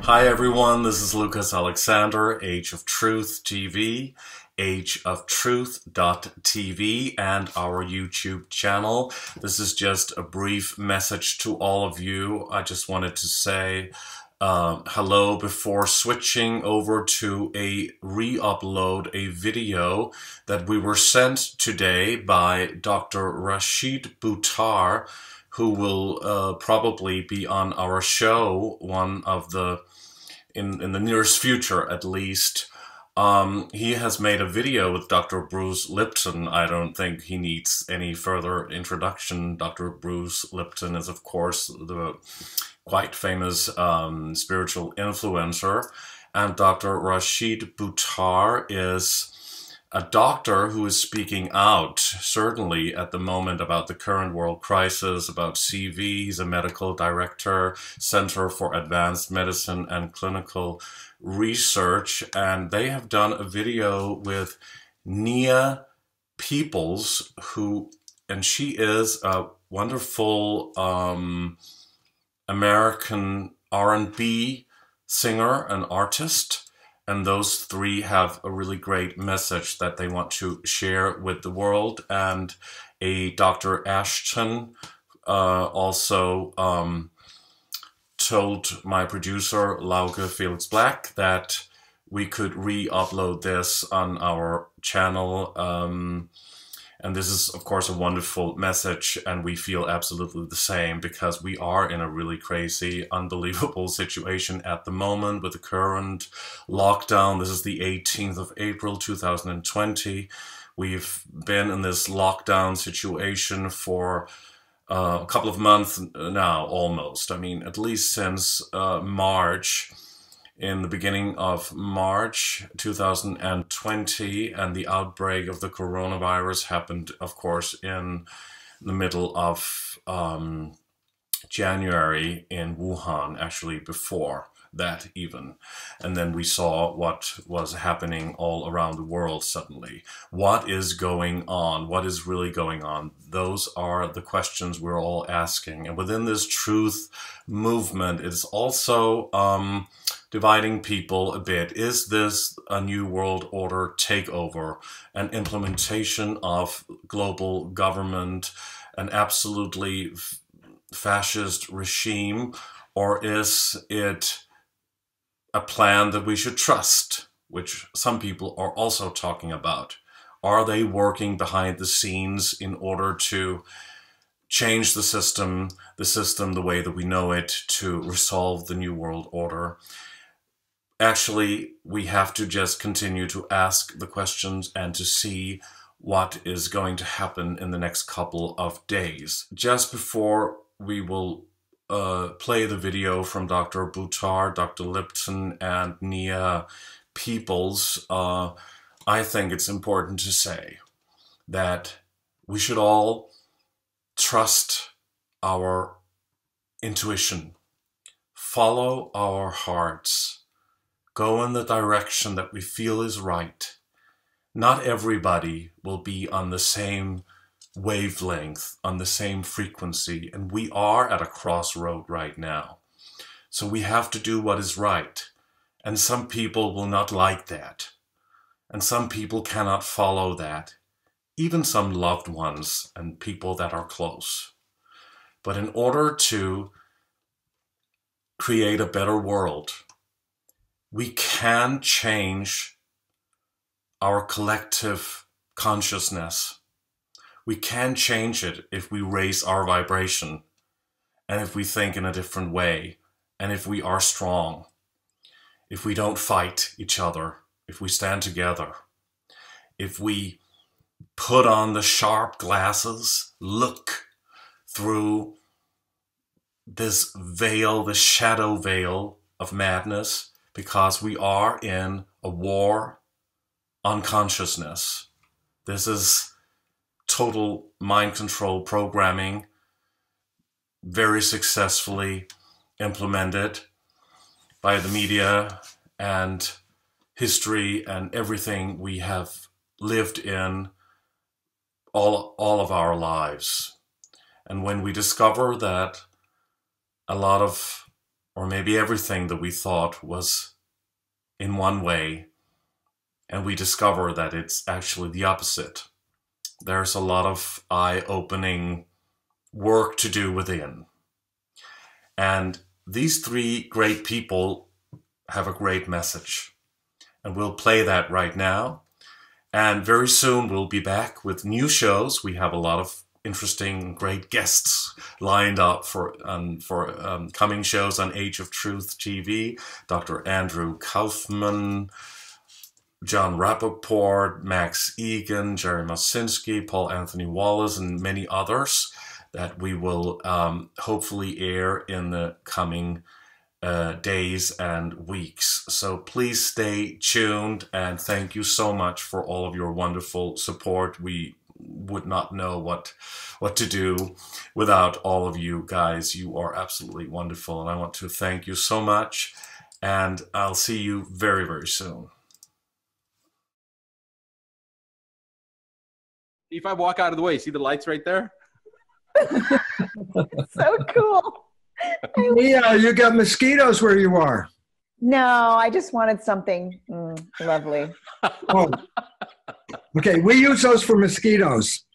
Hi everyone, this is Lucas Alexander, Age of Truth TV, ageoftruthtv, and our YouTube channel. This is just a brief message to all of you. I just wanted to say hello before switching over to a re-upload a video that we were sent today by Dr. Rashid Buttar, who will probably be on our show, in the nearest future at least. He has made a video with Dr. Bruce Lipton. I don't think he needs any further introduction. Dr. Bruce Lipton is, of course, the quite famous spiritual influencer. And Dr. Rashid Buttar is a doctor who is speaking out, certainly at the moment, about the current world crisis, about CV. He's a medical director, Center for Advanced Medicine and Clinical Research, and they have done a video with Nia Peeples, and she is a wonderful American R&B singer and artist. And those three have a really great message that they want to share with the world. And a Dr. Ashton also told my producer, Lauke Felix Black, that we could re-upload this on our channel. And this is, of course, a wonderful message, and we feel absolutely the same because we are in a really crazy, unbelievable situation at the moment with the current lockdown. This is the 18th of April, 2020. We've been in this lockdown situation for a couple of months now, almost. I mean, at least since March. In the beginning of March 2020, and the outbreak of the coronavirus happened, of course, in the middle of January in Wuhan, actually before that even. And then we saw what was happening all around the world suddenly. What is going on? What is really going on? Those are the questions we're all asking. And within this truth movement, it's also dividing people a bit. Is this a new world order takeover, an implementation of global government, an absolutely fascist regime, or is it a plan that we should trust, which some people are also talking about? Are they working behind the scenes in order to change the system the way that we know it, to resolve the new world order? Actually, we have to just continue to ask the questions and to see what is going to happen in the next couple of days. Just before we will play the video from Dr. Buttar, Dr. Lipton, and Nia Peeples, I think it's important to say that we should all trust our intuition, follow our hearts, go in the direction that we feel is right. Not everybody will be on the same wavelength, on the same frequency, and we are at a crossroad right now. So we have to do what is right. And some people will not like that. And some people cannot follow that. Even some loved ones and people that are close. But in order to create a better world, we can change our collective consciousness. We can change it if we raise our vibration, and if we think in a different way, and if we are strong, if we don't fight each other, if we stand together, if we put on the sharp glasses, look through this veil, the shadow veil of madness, because we are in a war on consciousness. This is total mind control programming, very successfully implemented by the media and history and everything we have lived in all of our lives. And when we discover that a lot of or maybe everything that we thought was in one way, and we discover that it's actually the opposite. There's a lot of eye-opening work to do within. And these three great people have a great message. And we'll play that right now. And very soon we'll be back with new shows. We have a lot of interesting, great guests lined up for coming shows on Age of Truth TV. Dr. Andrew Kaufman, John Rappaport, Max Egan, Jerry Masinski, Paul Anthony Wallace, and many others that we will hopefully air in the coming days and weeks. So please stay tuned, and thank you so much for all of your wonderful support. We would not know what to do without all of you guys. You are absolutely wonderful, and I want to thank you so much, and I'll see you very, very soon. If I walk out of the way, see the lights right there? So cool. Nia, you got mosquitoes where you are. No, I just wanted something lovely. Oh, okay. We use those for mosquitoes.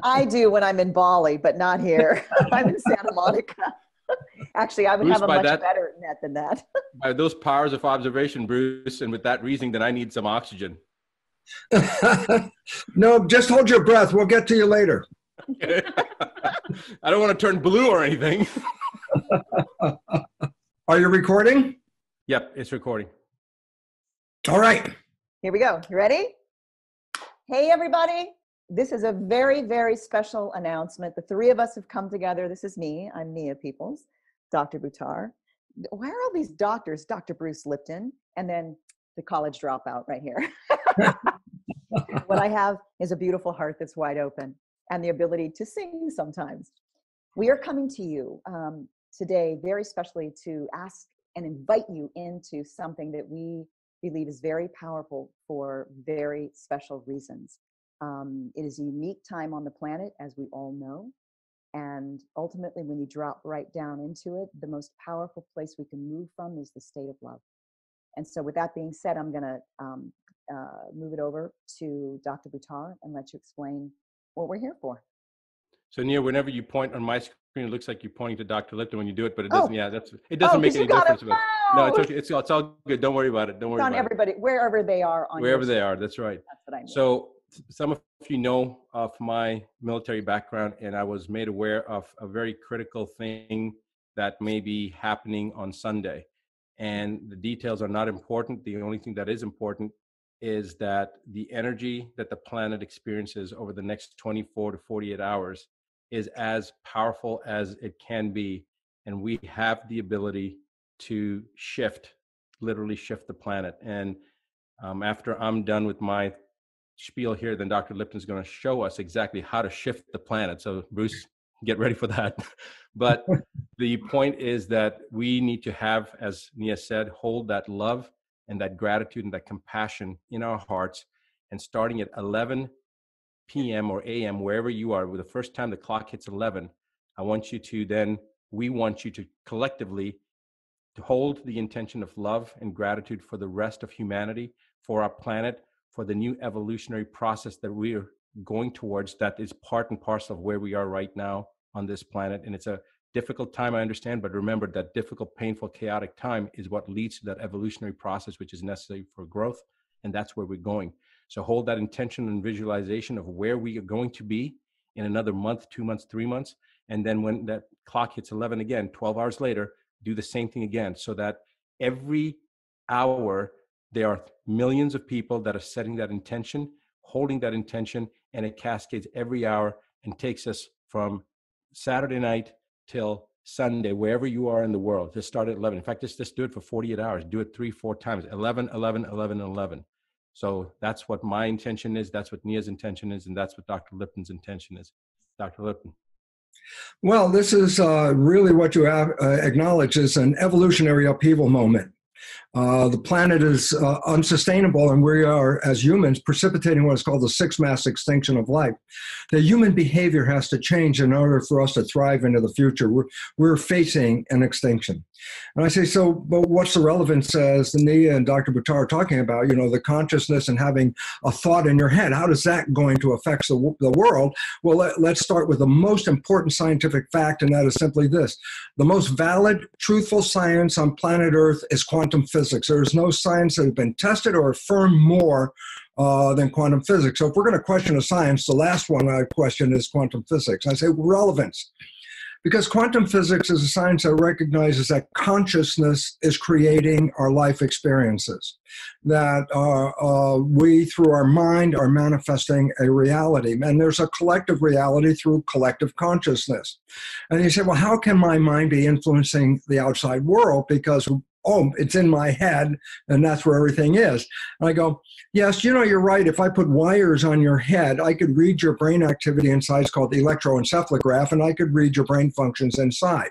I do when I'm in Bali, but not here. I'm in Santa Monica. Actually, I would Bruce, have a much better net than that. By those powers of observation, Bruce, and with that reasoning, then I need some oxygen. No, just hold your breath. We'll get to you later. I don't want to turn blue or anything. Are you recording? Yep, it's recording. All right. Here we go. You ready? Hey, everybody. This is a very, very special announcement. The three of us have come together. This is me. I'm Nia Peeples, Dr. Buttar. Why are all these doctors? Dr. Bruce Lipton, and then the college dropout right here. What I have is a beautiful heart that's wide open and the ability to sing sometimes. We are coming to you today very specially to ask and invite you into something that we believe is very powerful for very special reasons. It is a unique time on the planet, as we all know. And ultimately, when you drop right down into it, the most powerful place we can move from is the state of love. And so with that being said, I'm going to move it over to Dr. Buttar and let you explain what we're here for. So Nia, whenever you point on my screen, it looks like you're pointing to Dr. Lipton when you do it, but it doesn't. Yeah, it doesn't make any difference. No, it's okay. It's all good. Don't worry about it. Don't worry about everybody, it. wherever they are. Wherever they are. That's right. That's what I mean. So some of you know of my military background, and I was made aware of a very critical thing that may be happening on Sunday. And the details are not important. The only thing that is important is that the energy that the planet experiences over the next 24 to 48 hours is as powerful as it can be. And we have the ability to literally shift the planet. And after I'm done with my spiel here, then Dr. Lipton's going to show us exactly how to shift the planet. So Bruce, get ready for that. But the point is that we need to have, as Nia said, hold that love and that gratitude and that compassion in our hearts. And starting at 11 p.m. or a.m., wherever you are, with the first time the clock hits 11, we want you to collectively to hold the intention of love and gratitude for the rest of humanity, for our planet, for the new evolutionary process that we are going towards, that is part and parcel of where we are right now on this planet. And it's a difficult time, I understand, but remember that difficult, painful, chaotic time is what leads to that evolutionary process, which is necessary for growth. And that's where we're going. So hold that intention and visualization of where we are going to be in another month, 2 months, 3 months. And then when that clock hits 11 again, 12 hours later, do the same thing again, so that every hour there are millions of people that are setting that intention, holding that intention, and it cascades every hour and takes us from Saturday night till Sunday, wherever you are in the world. Just start at 11. In fact, just do it for 48 hours. Do it 3-4 times, 11, 11, 11, 11. So that's what my intention is. That's what Nia's intention is. And that's what Dr. Lipton's intention is. Dr. Lipton. Well, this is really what you have acknowledged is an evolutionary upheaval moment. The planet is unsustainable, and we are, as humans, precipitating what is called the sixth mass extinction of life. The human behavior has to change in order for us to thrive into the future. We're facing an extinction. And I say, so, but what's the relevance, as Nia and Dr. Buttar are talking about, the consciousness and having a thought in your head? How is that going to affect the world? Well, let's start with the most important scientific fact, and that is simply this. The most valid, truthful science on planet Earth is quantum physics. There is no science that has been tested or affirmed more than quantum physics. So if we're going to question a science, the last one I question is quantum physics. I say relevance. Because quantum physics is a science that recognizes that consciousness is creating our life experiences, that we, through our mind, are manifesting a reality. And there's a collective reality through collective consciousness. And you say, well, how can my mind be influencing the outside world? Because it's in my head, and that's where everything is. And I go, yes, you're right. If I put wires on your head, I could read your brain activity inside. It's called electroencephalograph, and I could read your brain functions inside.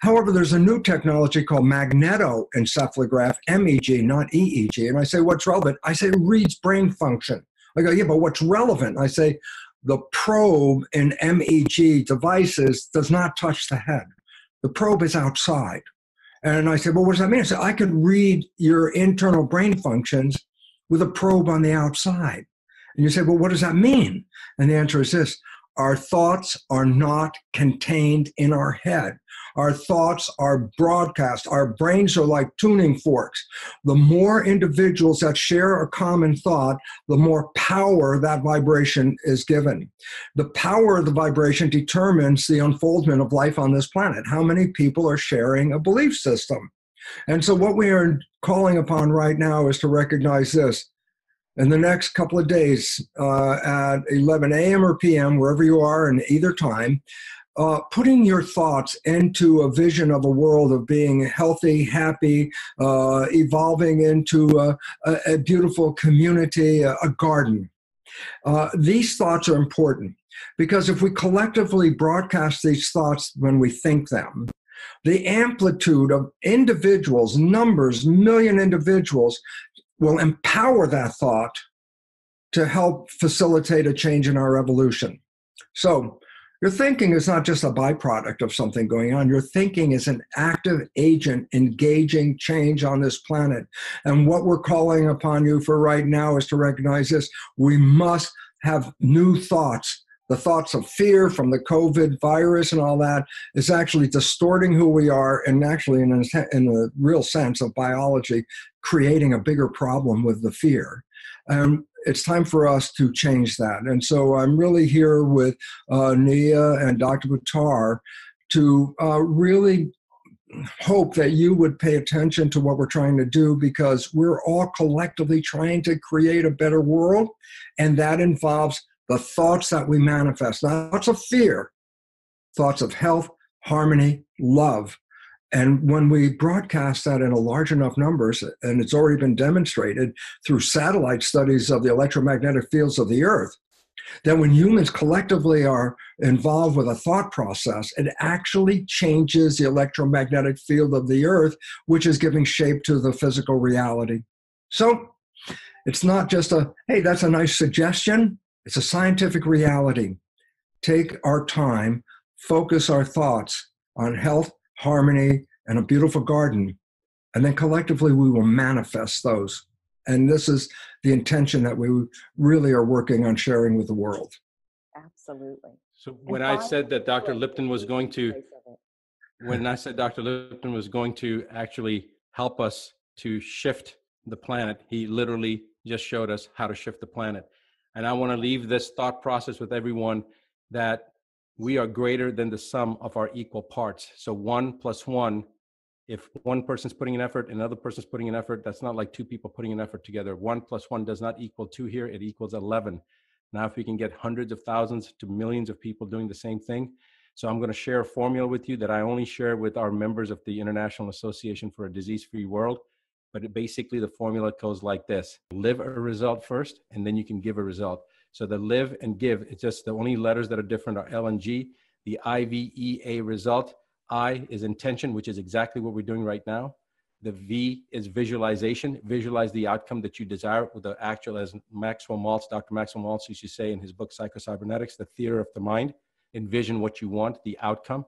However, there's a new technology called magnetoencephalograph, MEG, not EEG. And I say, what's relevant? I say, it reads brain function. I go, yeah, but what's relevant? I say, the probe in MEG devices does not touch the head. The probe is outside. And I said, well, what does that mean? I said, I could read your internal brain functions with a probe on the outside. And you say, well, what does that mean? And the answer is this: our thoughts are not contained in our head. Our thoughts are broadcast. Our brains are like tuning forks. The more individuals that share a common thought, the more power that vibration is given. The power of the vibration determines the unfoldment of life on this planet. How many people are sharing a belief system? And so what we are calling upon right now is to recognize this. In the next couple of days, at 11 a.m. or p.m., wherever you are in either time, putting your thoughts into a vision of a world of being healthy, happy, evolving into a beautiful community, a garden. These thoughts are important because if we collectively broadcast these thoughts when we think them, the amplitude of individuals, numbers, million individuals, will empower that thought to help facilitate a change in our evolution. So your thinking is not just a byproduct of something going on. Your thinking is an active agent engaging change on this planet. And what we're calling upon you for right now is to recognize this. We must have new thoughts. The thoughts of fear from the COVID virus and all that is actually distorting who we are, and actually in the real sense of biology, creating a bigger problem with the fear. It's time for us to change that. And so I'm really here with Nia and Dr. Buttar to really hope that you would pay attention to what we're trying to do, because we're all collectively trying to create a better world, and that involves the thoughts that we manifest, not thoughts of fear, thoughts of health, harmony, love. And when we broadcast that in a large enough numbers, and it's already been demonstrated through satellite studies of the electromagnetic fields of the Earth, that when humans collectively are involved with a thought process, it actually changes the electromagnetic field of the Earth, which is giving shape to the physical reality. So it's not just hey, that's a nice suggestion. It's a scientific reality. Take our time, focus our thoughts on health, harmony, and a beautiful garden, and then collectively we will manifest those. And this is the intention that we really are working on sharing with the world. Absolutely. So when I said that Dr. Lipton was going to, actually help us to shift the planet, he literally just showed us how to shift the planet. And I want to leave this thought process with everyone, that we are greater than the sum of our equal parts. So 1 + 1, if one person's putting an effort and another person's putting an effort, that's not like two people putting an effort together. 1 + 1 does not equal 2 here, it equals 11. Now, if we can get hundreds of thousands to millions of people doing the same thing. So I'm going to share a formula with you that I only share with our members of the International Association for a Disease-Free World. But basically the formula goes like this: live a result first, and then you can give a result. So the live and give, it's just the only letters that are different are L and G. The IVEA result, I is intention, which is exactly what we're doing right now. The V is visualization. Visualize the outcome that you desire with the actual, as Maxwell Maltz, Dr. Maxwell Maltz used to say in his book, Psychocybernetics, the theater of the mind. Envision what you want, the outcome.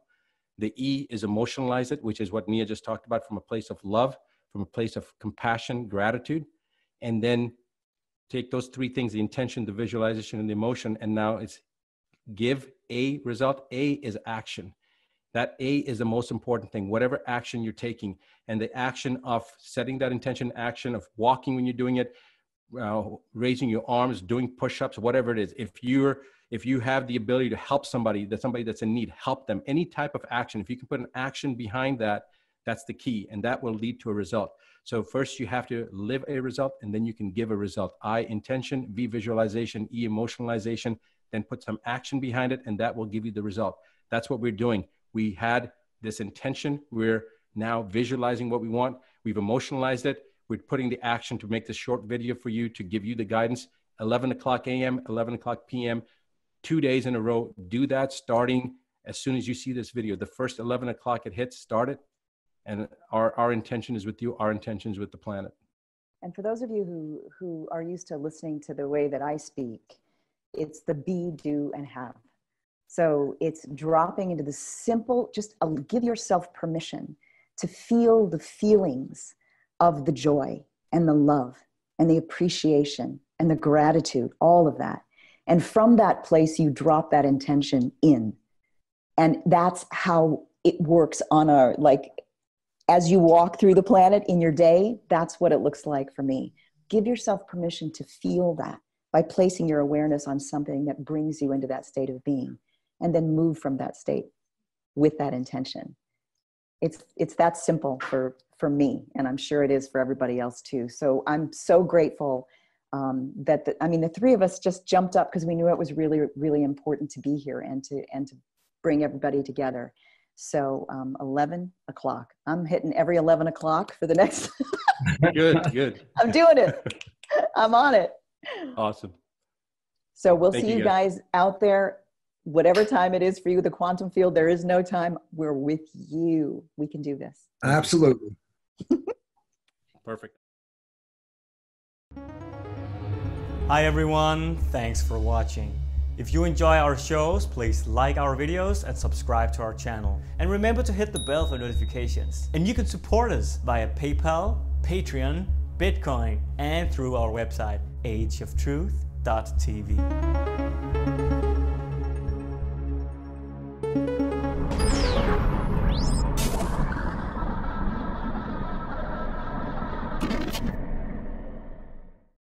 The E is emotionalize it, which is what Nia just talked about, from a place of love, from a place of compassion, gratitude. And then take those three things, the intention, the visualization, and the emotion, and now it's give a result. A is action. That A is the most important thing, whatever action you're taking. And the action of setting that intention, action of walking when you're doing it, raising your arms, doing push-ups, whatever it is. If you have the ability to help somebody that's in need, help them. Any type of action, if you can put an action behind that, that's the key, and that will lead to a result. So first you have to live a result, and then you can give a result. I, intention, V, visualization, E, emotionalization, then put some action behind it, and that will give you the result. That's what we're doing. We had this intention. We're now visualizing what we want. We've emotionalized it. We're putting the action to make this short video for you to give you the guidance. 11 o'clock a.m., 11 o'clock p.m., 2 days in a row. Do that starting as soon as you see this video. The first 11 o'clock it hits, start it. And our intention is with you. Our intention is with the planet. And for those of you who are used to listening to the way that I speak, it's the be, do, and have. So it's dropping into the simple, just give yourself permission to feel the feelings of the joy and the love and the appreciation and the gratitude, all of that. And from that place, you drop that intention in. And that's how it works on our, like, as you walk through the planet in your day, that's what it looks like for me. Give yourself permission to feel that by placing your awareness on something that brings you into that state of being, and then move from that state with that intention. It's that simple for me, and I'm sure it is for everybody else too. So I'm so grateful that the three of us just jumped up because we knew it was really, really important to be here and to bring everybody together. So 11 o'clock. I'm hitting every 11 o'clock for the next. Good. I'm doing it. I'm on it. Awesome. So we'll see you guys out there, whatever time it is for you, the quantum field. There is no time. We're with you. We can do this. Absolutely. Perfect. Hi everyone, thanks for watching. If you enjoy our shows, please like our videos and subscribe to our channel. And remember to hit the bell for notifications. And you can support us via PayPal, Patreon, Bitcoin, and through our website, ageoftruthtv.